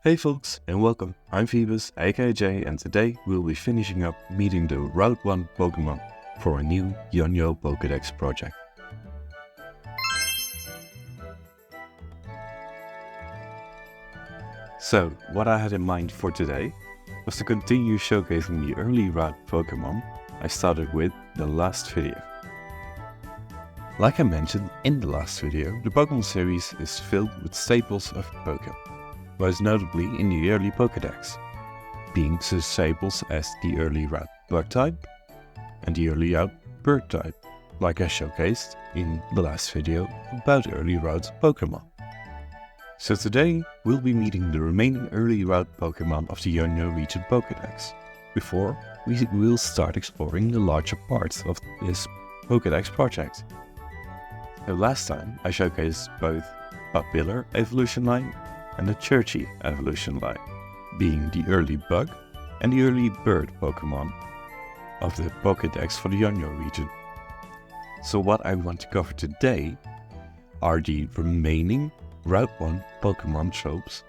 Hey folks, and welcome. I'm Pheobos, a.k.a. and today we'll be finishing up meeting the Route 1 Pokemon for a new Yeonjo Pokedex project. So, what I had in mind for today was to continue showcasing the early Route Pokemon I started with the last video. Like I mentioned in the last video, the Pokemon series is filled with staples of Pokemon, most notably in the early Pokedex, being such staples as the early Route Bug type and the early Route Bird type, like I showcased in the last video about early Route Pokemon. So today we'll be meeting the remaining early Route Pokemon of the Yeonjo region Pokedex, before we will start exploring the larger parts of this Pokedex project. So last time I showcased both Papillar evolution line and the Churchy evolution line, being the early Bug and the early Bird Pokemon of the Pokedex for the Yeonjo region. So what I want to cover today are the remaining Route 1 Pokemon tropes,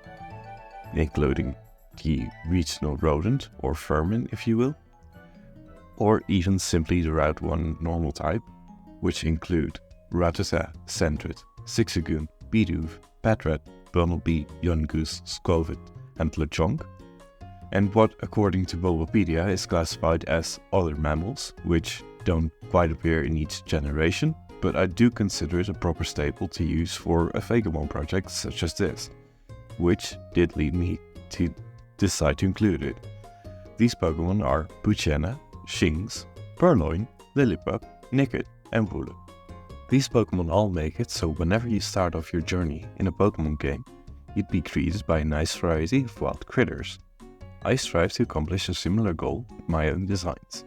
including the regional rodent or vermin if you will, or even simply the Route 1 normal type, which include Rattata, Sandrit, Zigzagoon, Bidoof, Patrat, Bunnelby, Yungoos, Skwovet and Lechonk, and what according to Bulbapedia is classified as other mammals, which don't quite appear in each generation, but I do consider it a proper staple to use for a Fakemon project such as this, which did lead me to decide to include it. These Pokemon are Poochyena, Shinx, Purloin, Lillipup, Nickit and Wooloo. These Pokemon all make it so whenever you start off your journey in a Pokemon game, you'd be greeted by a nice variety of wild critters. I strive to accomplish a similar goal with my own designs.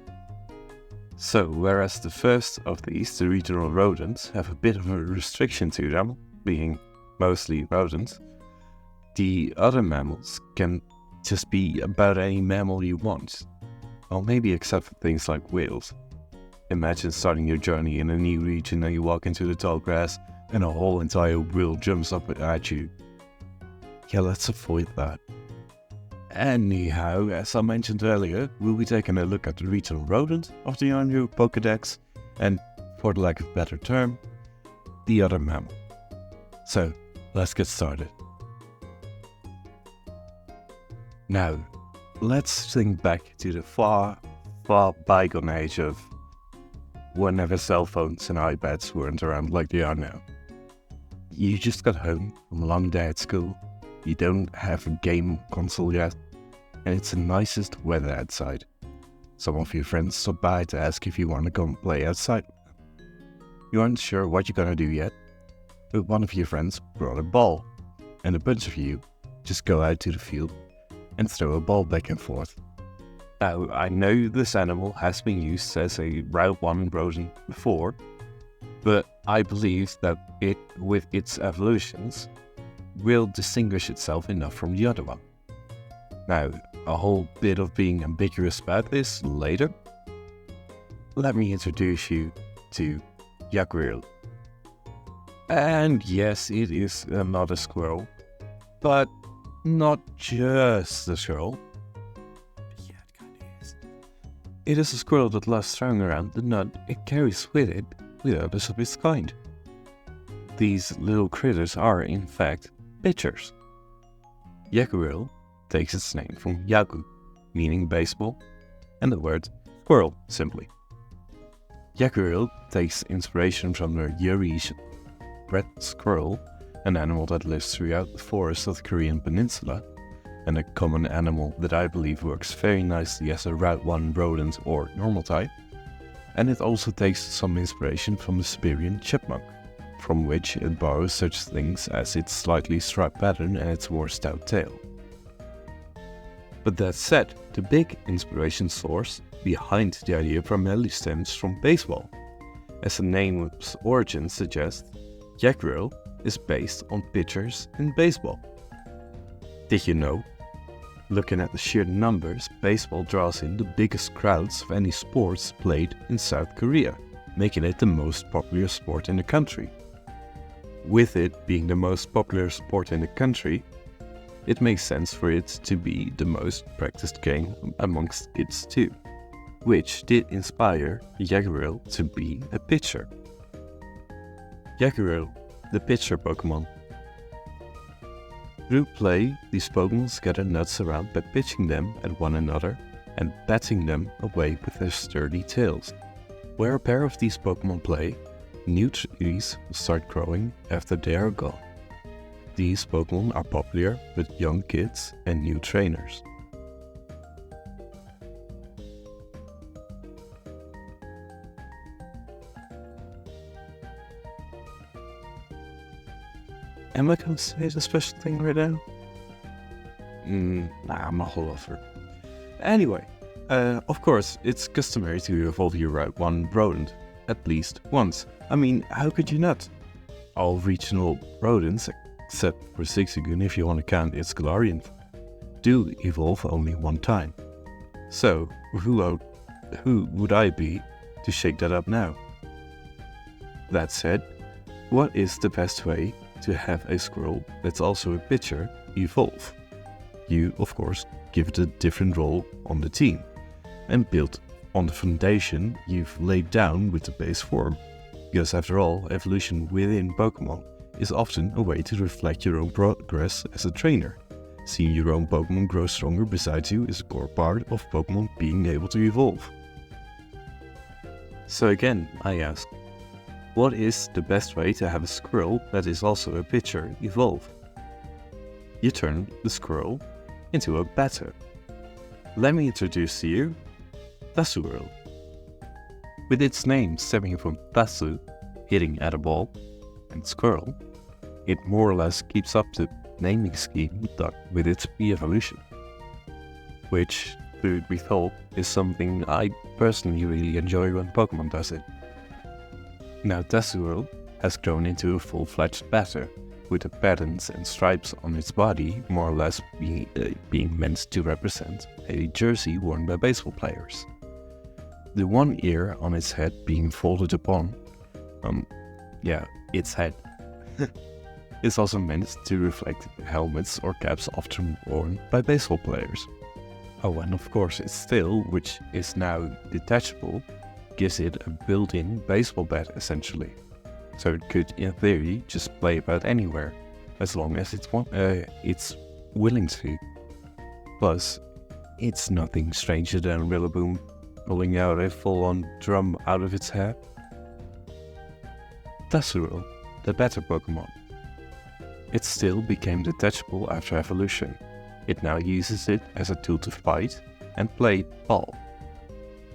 So, whereas the first of these, the regional rodents, have a bit of a restriction to them, being mostly rodents, the other mammals can just be about any mammal you want. Well, maybe except for things like whales. Imagine starting your journey in a new region and you walk into the tall grass and a whole entire whale jumps up at you. Yeah, let's avoid that. Anyhow, as I mentioned earlier, we'll be taking a look at the regional rodent of the Yeonjo Pokedex and, for the lack of a better term, the other mammal. So, let's get started. Now, let's think back to the far bygone age of whenever cell phones and iPads weren't around like they are now. You just got home from a long day at school, you don't have a game console yet, and it's the nicest weather outside. Some of your friends stop by to ask if you want to come play outside. You aren't sure what you're gonna do yet, but one of your friends brought a ball, and a bunch of you just go out to the field and throw a ball back and forth. Now, I know this animal has been used as a Route 1 rodent before, but I believe that it, with its evolutions, will distinguish itself enough from the other one. Now, a whole bit of being ambiguous about this later. Let me introduce you to Yakuriel. And yes, it is not a squirrel, but not just a squirrel. It is a squirrel that loves throwing around the nut it carries with it with others of its kind. These little critters are, in fact, pitchers. Yakuriel takes its name from Yaku, meaning baseball, and the word squirrel, simply. Yakuriel takes inspiration from the Eurasian red squirrel, an animal that lives throughout the forests of the Korean peninsula, and a common animal that I believe works very nicely as a Route 1 rodent or normal type, and it also takes some inspiration from the Siberian chipmunk, from which it borrows such things as its slightly striped pattern and its more stout tail. But that said, the big inspiration source behind the idea primarily stems from baseball. As the name's origin suggests, Yakuriel is based on pitchers in baseball. Did you know? Looking at the sheer numbers, baseball draws in the biggest crowds of any sports played in South Korea, making it the most popular sport in the country. With it being the most popular sport in the country, It makes sense for it to be the most practiced game amongst kids too, which did inspire Yakiril to be a pitcher. Yakiril, the pitcher Pokemon. Through play, these Pokemon gather nuts around by pitching them at one another and batting them away with their sturdy tails. Where a pair of these Pokemon play, new trees will start growing after they are gone. These Pokemon are popular with young kids and new trainers. Am I going to say the special thing right now? Nah, I'm a whole offer. Anyway, of course, it's customary to evolve your one rodent, at least once. I mean, how could you not? All regional rodents, except for Zigzagoon if you want to count its Galarian, do evolve only one time. So, who would I be to shake that up now? That said, what is the best way to have a squirrel that's also a pitcher evolve? You, of course, give it a different role on the team and build on the foundation you've laid down with the base form. Because after all, evolution within Pokemon is often a way to reflect your own progress as a trainer. Seeing your own Pokemon grow stronger beside you is a core part of Pokemon being able to evolve. So again, I ask, what is the best way to have a squirrel that is also a pitcher evolve? You turn the squirrel into a batter. Let me introduce to you Tasural. With its name stemming from Tasu, hitting at a ball, and squirrel, it more or less keeps up the naming scheme done with its P-evolution. Which, truth be told, is something I personally really enjoy when Pokemon does it. Now Tasural has grown into a full-fledged batter, with the patterns and stripes on its body more or less being meant to represent a jersey worn by baseball players. The one ear on its head being folded upon, its head, is also meant to reflect helmets or caps often worn by baseball players. Oh, and of course its tail, which is now detachable, gives it a built-in baseball bat essentially. So it could, in theory, just play about anywhere, as long as it's willing to. Plus, it's nothing stranger than Rillaboom pulling out a full-on drum out of its hair. Tasural, the better Pokemon. It still became detachable after evolution. It now uses it as a tool to fight and play ball.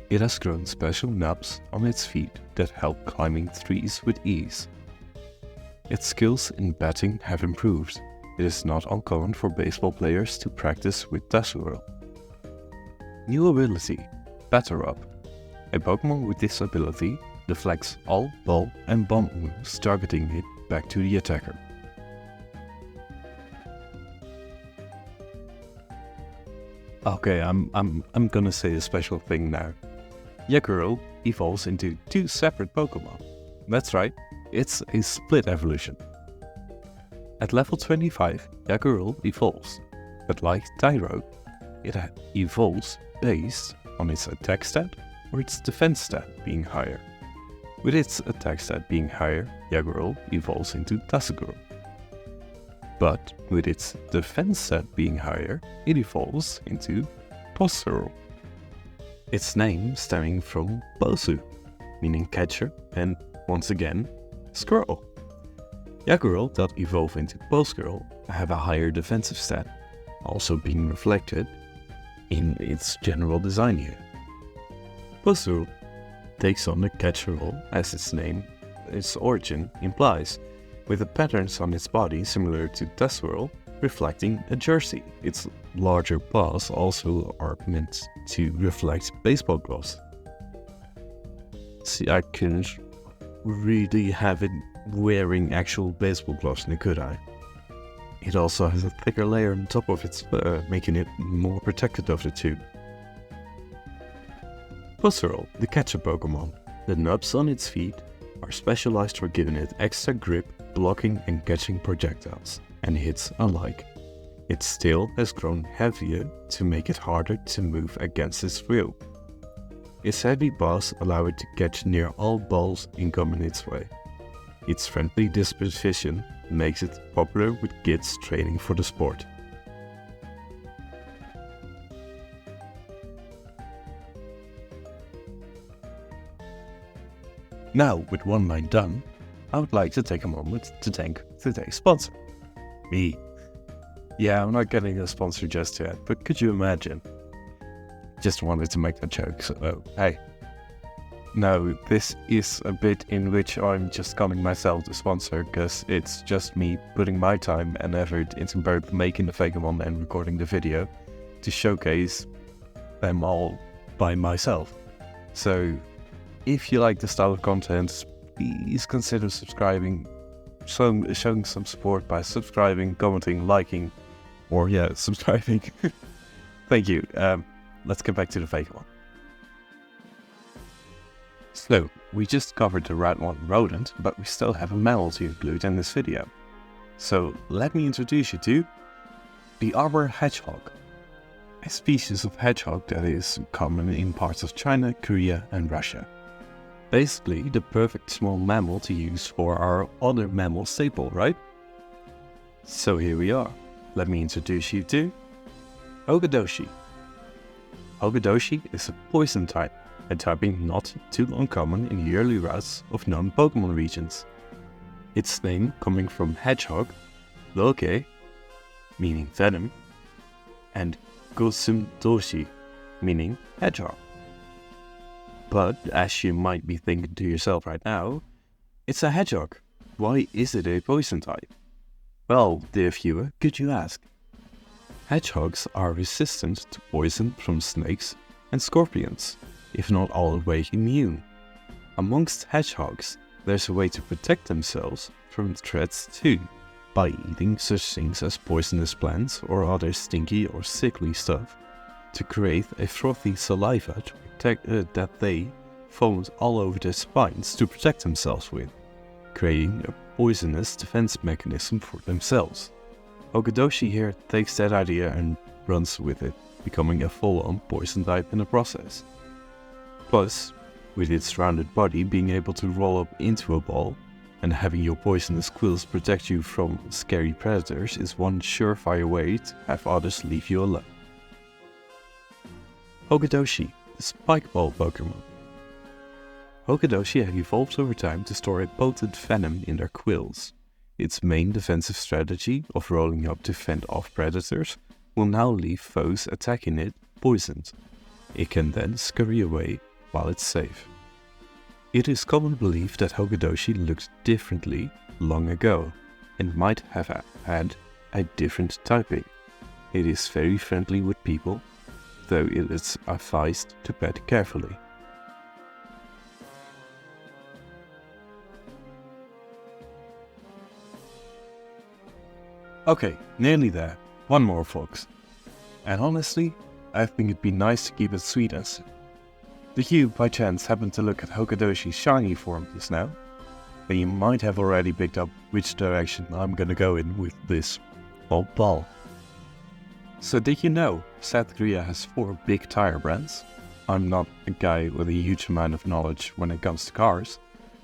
It has grown special nubs on its feet that help climbing trees with ease. Its skills in batting have improved. It is not uncommon for baseball players to practice with Tasural. New ability, Batter Up. A Pokemon with this ability deflects all ball and bomb moves, targeting it back to the attacker. Okay, I'm gonna say a special thing now. Yakiril evolves into two separate Pokemon. That's right, it's a split evolution. At level 25, Yakiril evolves, but like Tyrogue, it evolves based on its attack stat or its defense stat being higher. With its attack stat being higher, Yakiril evolves into Tasugur. But with its defense stat being higher, it evolves into Posturol. Its name stemming from Posu, meaning catcher, and once again, squirrel. Yakiril that evolve into Posturol have a higher defensive stat, also being reflected in its general design here. Posturol takes on the catcher role as its origin implies, with the patterns on its body similar to Tasural, reflecting a jersey. Its larger paws also are meant to reflect baseball gloves. See, I couldn't really have it wearing actual baseball gloves, now could I? It also has a thicker layer on top of its fur, making it more protected of the two. Posturol, the catcher Pokemon. The nubs on its feet are specialized for giving it extra grip, blocking and catching projectiles, and hits alike. Its tail has grown heavier to make it harder to move against its will. Its heavy paws allow it to catch near all balls incoming its way. Its friendly disposition makes it popular with kids training for the sport. Now, with one line done, I would like to take a moment to thank today's sponsor, me. Yeah, I'm not getting a sponsor just yet, but could you imagine? Just wanted to make that joke, so hey. No, this is a bit in which I'm just calling myself the sponsor, because it's just me putting my time and effort into both making the Fakemon and recording the video to showcase them all by myself. So, if you like the style of content, please consider subscribing, showing some support by subscribing, commenting, liking, or subscribing. Thank you. Let's get back to the Fakemon. So, we just covered the rat one rodent, but we still have a mammal to include in this video. So, let me introduce you to the arbor hedgehog, a species of hedgehog that is common in parts of China, Korea, and Russia. Basically, the perfect small mammal to use for our other mammal staple, right? So here we are. Let me introduce you to Pokedex. Pokedex is a poison type, a typing not too uncommon in the early routes of known Pokemon regions. Its name coming from hedgehog, a.k.a, meaning venom, and gosumdoshi, meaning hedgehog. But, as you might be thinking to yourself right now, it's a hedgehog. Why is it a poison type? Well, dear viewer, could you ask? Hedgehogs are resistant to poison from snakes and scorpions, if not all the way immune. Amongst hedgehogs, there's a way to protect themselves from threats too, by eating such things as poisonous plants or other stinky or sickly stuff, to create a frothy saliva that they foamed all over their spines to protect themselves with, creating a poisonous defense mechanism for themselves. Pokedex here takes that idea and runs with it, becoming a full-on poison type in the process. Plus, with its rounded body being able to roll up into a ball, and having your poisonous quills protect you from scary predators is one surefire way to have others leave you alone. Pokedex, the spike ball Pokemon. Pokedex have evolved over time to store a potent venom in their quills. Its main defensive strategy of rolling up to fend off predators will now leave foes attacking it poisoned. It can then scurry away while it's safe. It is common belief that Pokedex looked differently long ago and might have had a different typing. It is very friendly with people, though it is advised to pet carefully. Okay, nearly there. One more, folks. And honestly, I think it'd be nice to keep it sweet and simple. Did you, by chance, happen to look at Pokedex's shiny form just now? Then you might have already picked up which direction I'm gonna go in with this ball. So did you know South Korea has 4 big tire brands? I'm not a guy with a huge amount of knowledge when it comes to cars,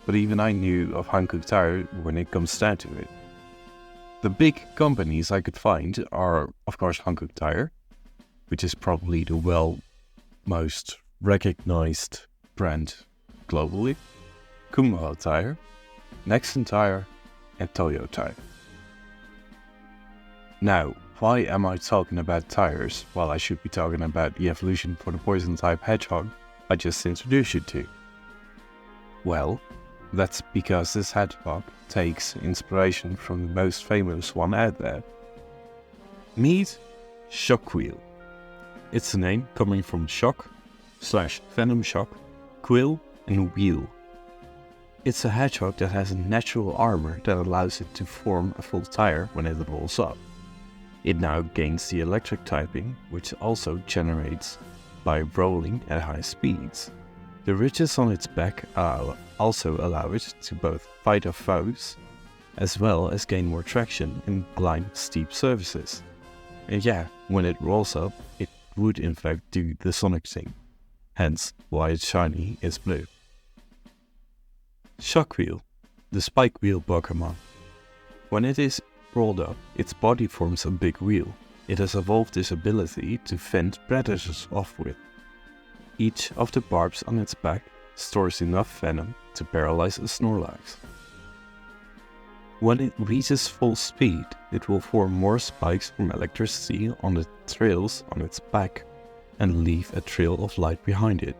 but even I knew of Hankook Tire when it comes down to it. The big companies I could find are, of course, Hankook Tire, which is probably the most recognized brand globally, Kumho Tire, Nexon Tire, and Toyo Tire. Now, why am I talking about tires while I should be talking about the evolution for the poison type hedgehog I just introduced you to? Well, that's because this hedgehog takes inspiration from the most famous one out there. Meet Shockquill. It's a name coming from shock/venom shock, quill, and wheel. It's a hedgehog that has a natural armor that allows it to form a full tire when it rolls up. It now gains the electric typing, which also generates by rolling at high speeds. The ridges on its back also allow it to both fight off foes, as well as gain more traction and climb steep surfaces. And yeah, when it rolls up, it would in fact do the Sonic thing. Hence why it's shiny is blue. Shockwheel, the spike wheel Pokemon. When it is rolled up, its body forms a big wheel. It has evolved this ability to fend predators off with. Each of the barbs on its back stores enough venom to paralyze a Snorlax. When it reaches full speed, it will form more spikes from electricity on the trails on its back and leave a trail of light behind it.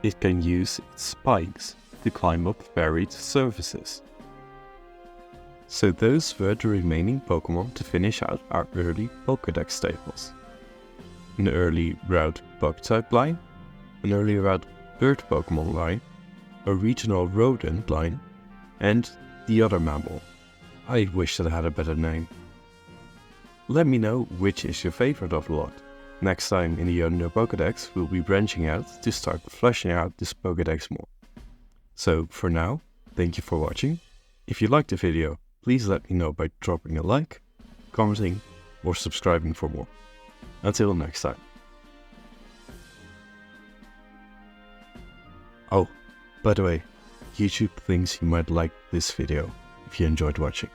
It can use its spikes to climb up varied surfaces. So those were the remaining Pokemon to finish out our early Pokedex tables. An early route Bug-type line, an early route Bird Pokemon line, a regional rodent line, and the other mammal. I wish that I had a better name. Let me know which is your favorite of the lot. Next time in the Yeonjo Pokedex we'll be branching out to start fleshing out this Pokedex more. So for now, thank you for watching. If you liked the video, please let me know by dropping a like, commenting, or subscribing for more. Until next time. Oh, by the way, YouTube thinks you might like this video if you enjoyed watching.